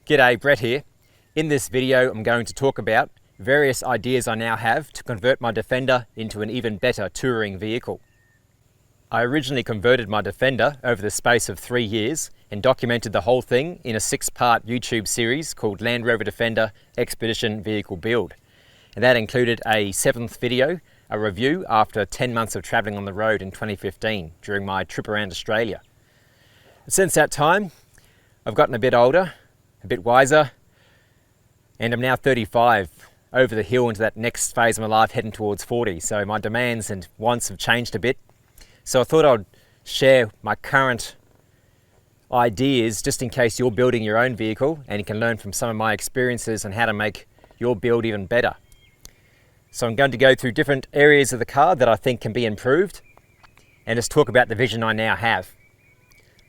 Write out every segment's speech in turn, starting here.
G'day, Brett here. In this video I'm going to talk about various ideas I now have to convert my Defender into an even better touring vehicle. I originally converted my Defender over the space of 3 years and documented the whole thing in a 6-part YouTube series called Land Rover Defender Expedition Vehicle Build. And that included a 7th video, a review after 10 months of travelling on the road in 2015 during my trip around Australia. Since that time, I've gotten a bit older, a bit wiser, and I'm now 35, over the hill into that next phase of my life heading towards 40. So my demands and wants have changed a bit. So I thought I'd share my current ideas just in case you're building your own vehicle and you can learn from some of my experiences on how to make your build even better. So I'm going to go through different areas of the car that I think can be improved and just talk about the vision I now have.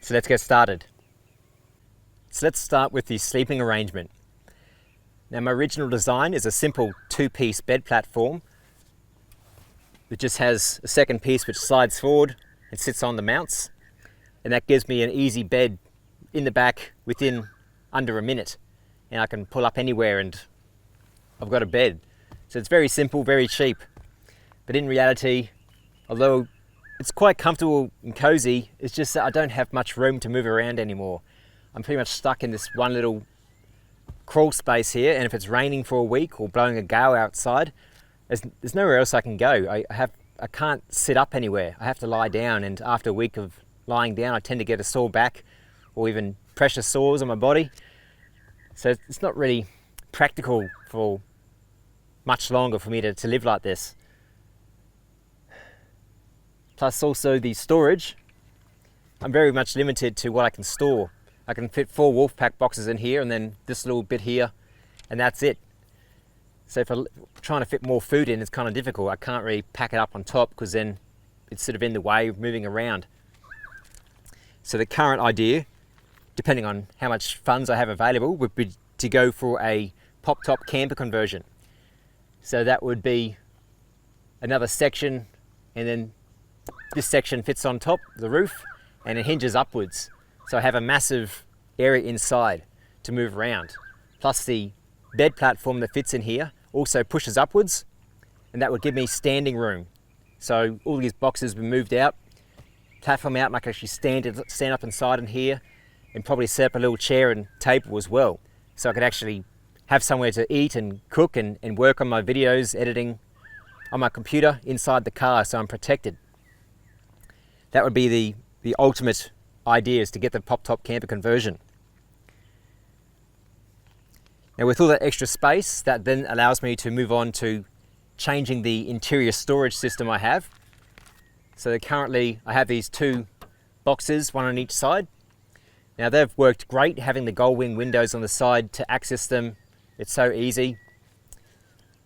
So let's get started. So let's start with the sleeping arrangement. Now my original design is a simple 2-piece bed platform that just has a second piece which slides forward and sits on the mounts, and that gives me an easy bed in the back within under a minute, and I can pull up anywhere and I've got a bed. So it's very simple, very cheap, but in reality, although it's quite comfortable and cozy, it's just that I don't have much room to move around anymore. I'm pretty much stuck in this one little crawl space here, and if it's raining for a week or blowing a gale outside, there's nowhere else I can go. I can't sit up anywhere. I have to lie down, and after a week of lying down I tend to get a sore back or even pressure sores on my body. So it's not really practical for much longer for me to live like this. Plus also the storage, I'm very much limited to what I can store. I can fit 4 Wolfpack boxes in here and then this little bit here, and that's it. So if I'm trying to fit more food in, it's kind of difficult. I can't really pack it up on top because then it's sort of in the way of moving around. So the current idea, depending on how much funds I have available, would be to go for a pop-top camper conversion. So that would be another section, and then this section fits on top, the roof, and it hinges upwards. So I have a massive area inside to move around. Plus the bed platform that fits in here also pushes upwards, and that would give me standing room. So all these boxes will be moved out, platform out, and I can actually stand up inside in here and probably set up a little chair and table as well. So I could actually have somewhere to eat and cook and work on my videos, editing on my computer inside the car, so I'm protected. That would be the ultimate idea, is to get the pop-top camper conversion. Now with all that extra space, that then allows me to move on to changing the interior storage system I have. So currently I have these 2 boxes, one on each side. Now they've worked great, having the gull wing windows on the side to access them. It's so easy.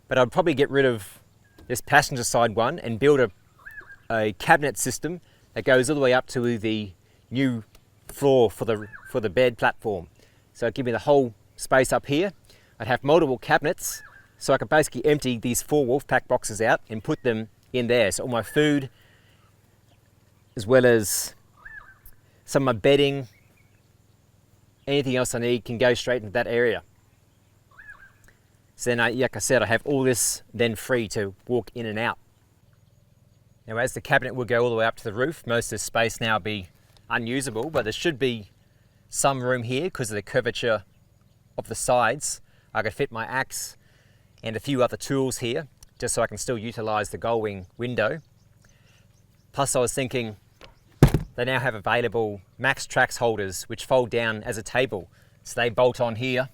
But I'd probably get rid of this passenger side one and build a cabinet system that goes all the way up to the new floor for the bed platform. So it'd give me the whole space up here. I'd have multiple cabinets, so I could basically empty these 4 Wolfpack boxes out and put them in there. So all my food, as well as some of my bedding, anything else I need can go straight into that area. So then, like I said, I have all this then free to walk in and out. Now as the cabinet will go all the way up to the roof, most of this space now will be unusable, but there should be some room here because of the curvature of the sides. I could fit my axe and a few other tools here just so I can still utilize the gull wing window. Plus I was thinking they now have available MaxTrack holders which fold down as a table. So they bolt on here,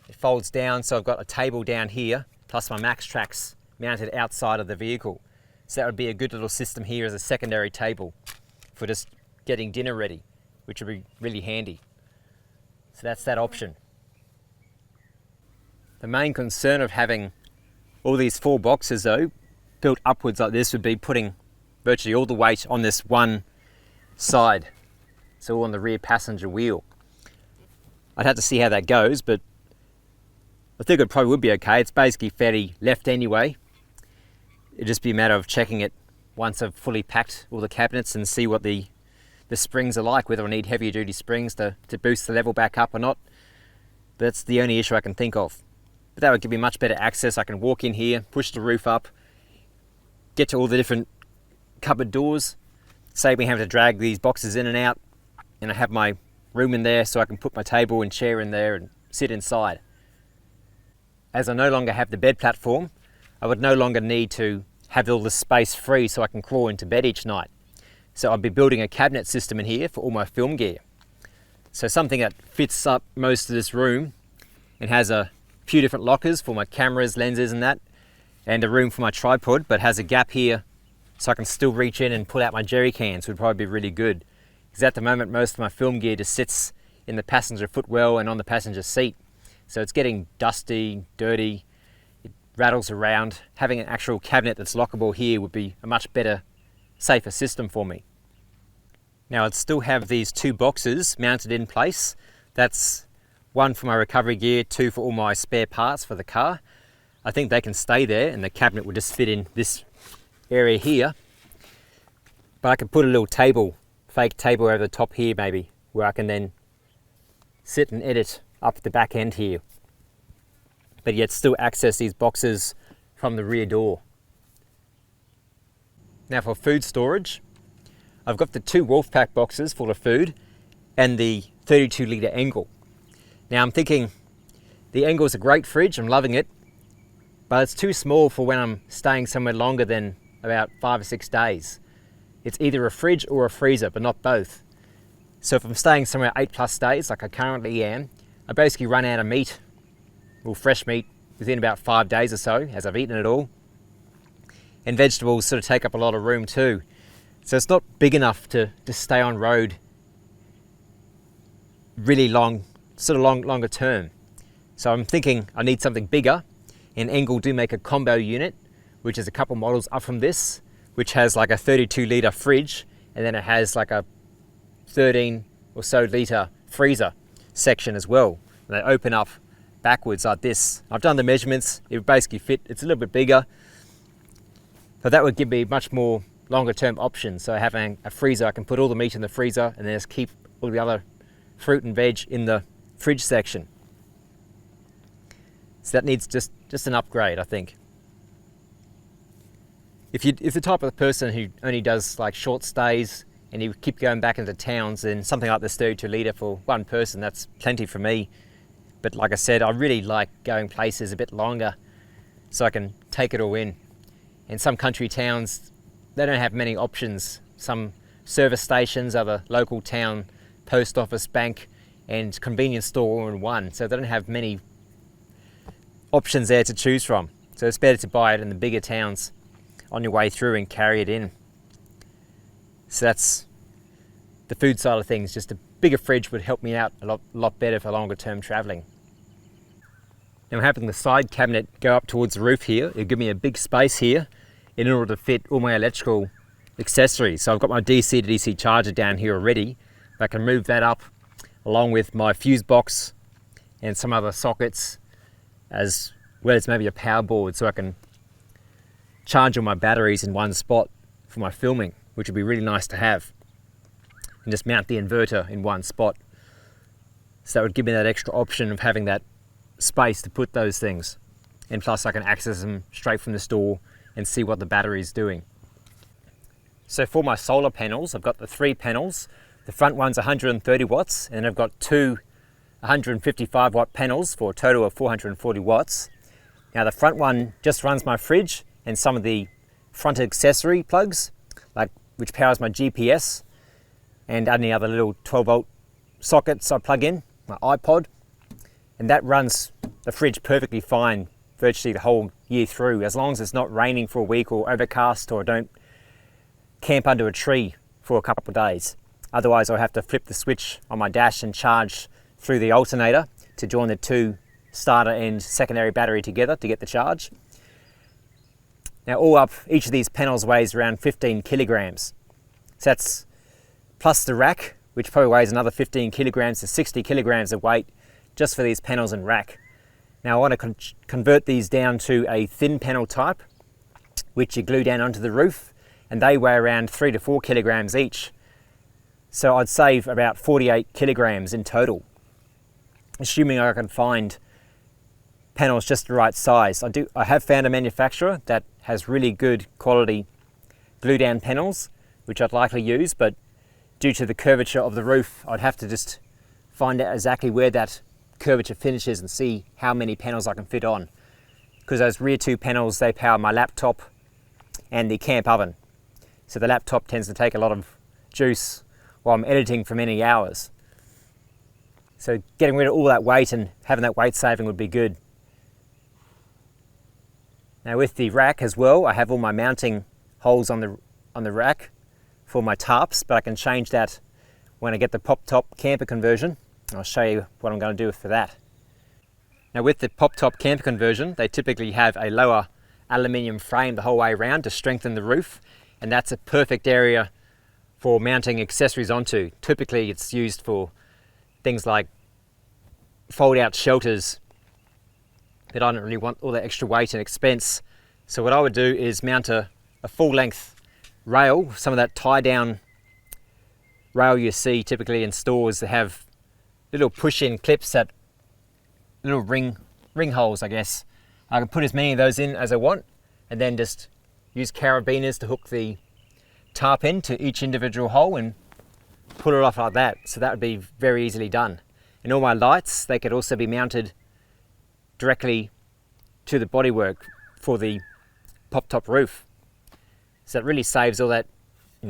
it folds down, so I've got a table down here plus my MaxTrack mounted outside of the vehicle. So that would be a good little system here as a secondary table for just getting dinner ready, which would be really handy. So that's that option. The main concern of having all these 4 boxes though, built upwards like this, would be putting virtually all the weight on this one side. So all on the rear passenger wheel. I'd have to see how that goes, but I think it probably would be okay. It's basically fairly left anyway. It'd just be a matter of checking it once I've fully packed all the cabinets and see what the springs are like, whether I need heavier duty springs to boost the level back up or not. That's the only issue I can think of. But that would give me much better access. I can walk in here, push the roof up, get to all the different cupboard doors, save me having to drag these boxes in and out, and I have my room in there so I can put my table and chair in there and sit inside. As I no longer have the bed platform, I would no longer need to have all the space free so I can crawl into bed each night. So I'll be building a cabinet system in here for all my film gear. So something that fits up most of this room and has a few different lockers for my cameras, lenses and that, and a room for my tripod, but has a gap here so I can still reach in and pull out my jerry cans would probably be really good. Because at the moment most of my film gear just sits in the passenger footwell and on the passenger seat. So it's getting dusty, dirty, it rattles around. Having an actual cabinet that's lockable here would be a much better, safer system for me. Now I'd still have these two boxes mounted in place. That's one for my recovery gear, two for all my spare parts for the car. I think they can stay there and the cabinet would just fit in this area here. But I could put a little table, fake table over the top here maybe, where I can then sit and edit up the back end here, but yet still access these boxes from the rear door. Now for food storage, I've got the two Wolfpack boxes full of food and the 32 litre Engel. Now I'm thinking the Engel's a great fridge, I'm loving it, but it's too small for when I'm staying somewhere longer than about 5 or 6 days. It's either a fridge or a freezer, but not both. So if I'm staying somewhere 8+ days, like I currently am, I basically run out of meat, well, fresh meat, within about 5 days or so, as I've eaten it all. And vegetables sort of take up a lot of room too. So it's not big enough to stay on road really long, longer term. So I'm thinking I need something bigger, and Engel do make a combo unit, which is a couple models up from this, which has like a 32 litre fridge, and then it has like a 13 or so litre freezer section as well. And they open up backwards like this. I've done the measurements, it would basically fit. It's a little bit bigger, but that would give me much more longer term options. So having a freezer, I can put all the meat in the freezer and then just keep all the other fruit and veg in the fridge section. So that needs just an upgrade, I think. If you're the type of person who only does like short stays and you keep going back into towns, then something like this 32 litre for one person, that's plenty for me. But like I said, I really like going places a bit longer so I can take it all in. And some country towns, they don't have many options. Some service stations are the local town post office, bank and convenience store all in one. So they don't have many options there to choose from. So it's better to buy it in the bigger towns on your way through and carry it in. So that's the food side of things. Just a bigger fridge would help me out a lot better for longer term traveling. Now having the side cabinet go up towards the roof here, it'll give me a big space here in order to fit all my electrical accessories. So I've got my DC to DC charger down here already. I can move that up along with my fuse box and some other sockets, as well as maybe a power board, so I can charge all my batteries in one spot for my filming, which would be really nice to have. And just mount the inverter in one spot. So that would give me that extra option of having that space to put those things. And plus I can access them straight from the store and see what the battery is doing. So for my solar panels, I've got the 3 panels. The front one's 130 watts, and I've got 2 155 watt panels for a total of 440 watts. Now the front one just runs my fridge and some of the front accessory plugs, like which powers my GPS and any other little 12 volt sockets I plug in, my iPod, and that runs the fridge perfectly fine virtually the whole year through, as long as it's not raining for a week or overcast, or I don't camp under a tree for a couple of days. Otherwise I'll have to flip the switch on my dash and charge through the alternator to join the 2 starter and secondary battery together to get the charge. Now all up, each of these panels weighs around 15 kilograms. So that's plus the rack, which probably weighs another 15 kilograms to 60 kilograms of weight just for these panels and rack. Now I want to convert these down to a thin panel type, which you glue down onto the roof, and they weigh around 3 to 4 kilograms each. So I'd save about 48 kilograms in total. assuming I can find panels just the right size. I have found a manufacturer that has really good quality glue down panels, which I'd likely use, but due to the curvature of the roof, I'd have to just find out exactly where that curvature finishes and see how many panels I can fit on. Because those rear two panels, they power my laptop and the camp oven. So the laptop tends to take a lot of juice while I'm editing for many hours. So getting rid of all that weight and having that weight saving would be good. Now with the rack as well, I have all my mounting holes on the rack for my tarps, but I can change that when I get the pop top camper conversion. I'll show you what I'm going to do for that. Now with the pop top camper conversion, they typically have a lower aluminium frame the whole way around to strengthen the roof, and that's a perfect area for mounting accessories onto. Typically it's used for things like fold out shelters, but I don't really want all that extra weight and expense. So what I would do is mount a full length rail, some of that tie down rail you see typically in stores that have little push in clips, that little ring holes, I guess. I can put as many of those in as I want, and then just use carabiners to hook the tarp in to each individual hole and pull it off like that. So that would be very easily done. And all my lights, they could also be mounted directly to the bodywork for the pop top roof. So it really saves all that,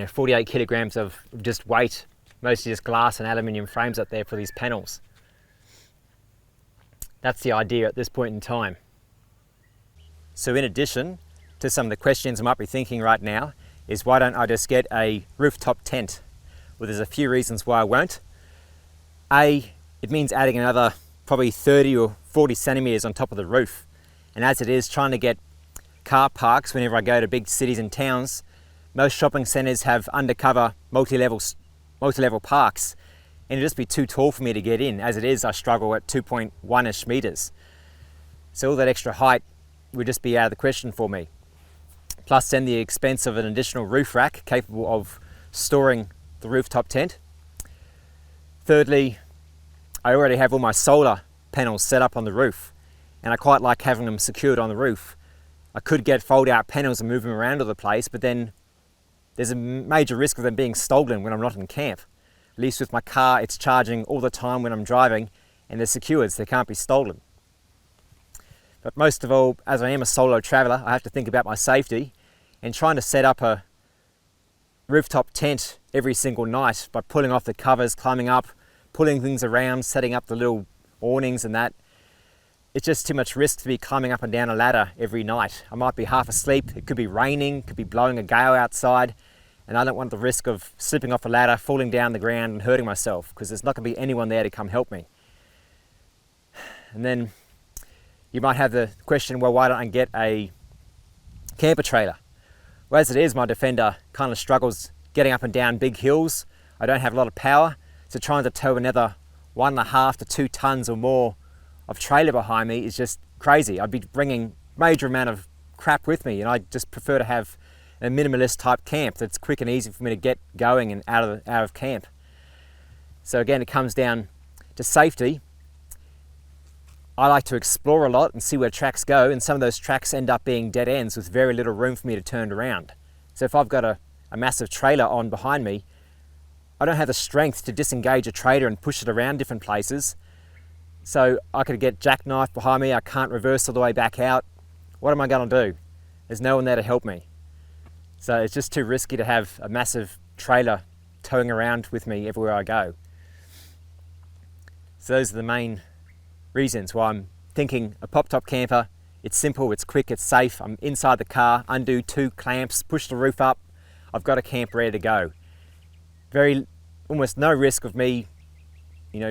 48 kilograms of just weight, mostly just glass and aluminium frames up there for these panels. That's the idea at this point in time. So in addition to some of the questions I might be thinking right now is, why don't I just get a rooftop tent? Well, there's a few reasons why I won't. A, it means adding another probably 30 or 40 centimeters on top of the roof. And as it is, trying to get car parks whenever I go to big cities and towns, most shopping centers have undercover multi-level parks, and it'd just be too tall for me to get in. As it is, I struggle at 2.1-ish meters. So all that extra height would just be out of the question for me. Plus then the expense of an additional roof rack capable of storing the rooftop tent. Thirdly, I already have all my solar panels set up on the roof, and I quite like having them secured on the roof. I could get fold out panels and move them around all the place, but then there's a major risk of them being stolen when I'm not in camp. At least with my car, it's charging all the time when I'm driving, and they're secured so they can't be stolen. But most of all, as I am a solo traveler, I have to think about my safety, and trying to set up a rooftop tent every single night by pulling off the covers, climbing up, pulling things around, setting up the little awnings and that. It's just too much risk to be climbing up and down a ladder every night. I might be half asleep, it could be raining, could be blowing a gale outside, and I don't want the risk of slipping off a ladder, falling down the ground and hurting myself, because there's not going to be anyone there to come help me. And then you might have the question, well, why don't I get a camper trailer? Well, as it is, my Defender kind of struggles getting up and down big hills. I don't have a lot of power, so trying to tow another 1.5 to 2 tons or more of trailer behind me is just crazy. I'd be bringing major amount of crap with me, and I just prefer to have a minimalist type camp that's quick and easy for me to get going and out of camp. So again, it comes down to safety. I like to explore a lot and see where tracks go, and some of those tracks end up being dead ends with very little room for me to turn around. So if I've got a massive trailer on behind me, I don't have the strength to disengage a trailer and push it around different places. So I could get jackknifed behind me, I can't reverse all the way back out. What am I going to do? There's no one there to help me. So it's just too risky to have a massive trailer towing around with me everywhere I go. So those are the main reasons why I'm thinking a pop-top camper. It's simple, it's quick, it's safe. I'm inside the car, undo 2 clamps, push the roof up. I've got a camp ready to go. Almost no risk of me,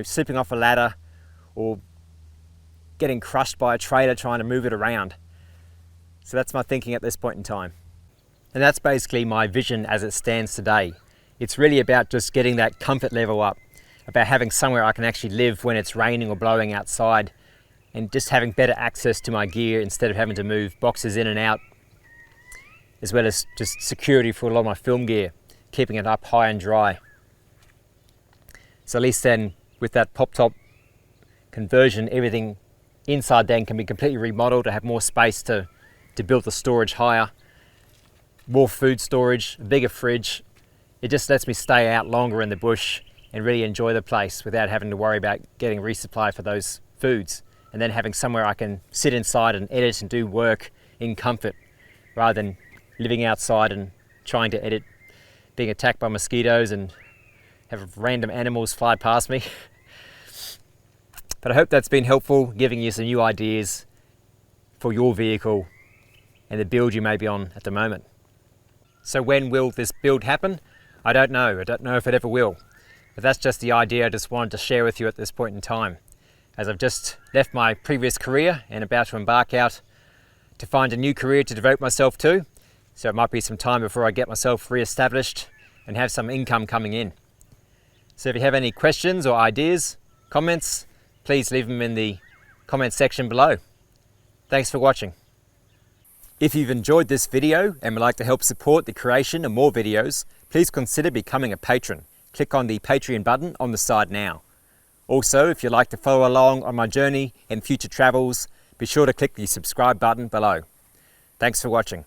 slipping off a ladder or getting crushed by a trailer trying to move it around. So that's my thinking at this point in time. And that's basically my vision as it stands today. It's really about just getting that comfort level up, about having somewhere I can actually live when it's raining or blowing outside, and just having better access to my gear instead of having to move boxes in and out, as well as just security for a lot of my film gear, keeping it up high and dry. So at least then with that pop-top conversion, everything inside then can be completely remodeled to have more space to build the storage higher, more food storage, a bigger fridge. It just lets me stay out longer in the bush and really enjoy the place without having to worry about getting resupply for those foods, and then having somewhere I can sit inside and edit and do work in comfort rather than living outside and trying to edit, being attacked by mosquitoes and have random animals fly past me. But I hope that's been helpful, giving you some new ideas for your vehicle and the build you may be on at the moment. So when will this build happen? I don't know. I don't know if it ever will. But that's just the idea I just wanted to share with you at this point in time, as I've just left my previous career and about to embark out to find a new career to devote myself to. So it might be some time before I get myself re-established and have some income coming in. So if you have any questions or ideas, comments, please leave them in the comment section below. Thanks for watching. If you've enjoyed this video and would like to help support the creation of more videos, please consider becoming a patron. Click on the Patreon button on the side now. Also, if you'd like to follow along on my journey and future travels, be sure to click the subscribe button below. Thanks for watching.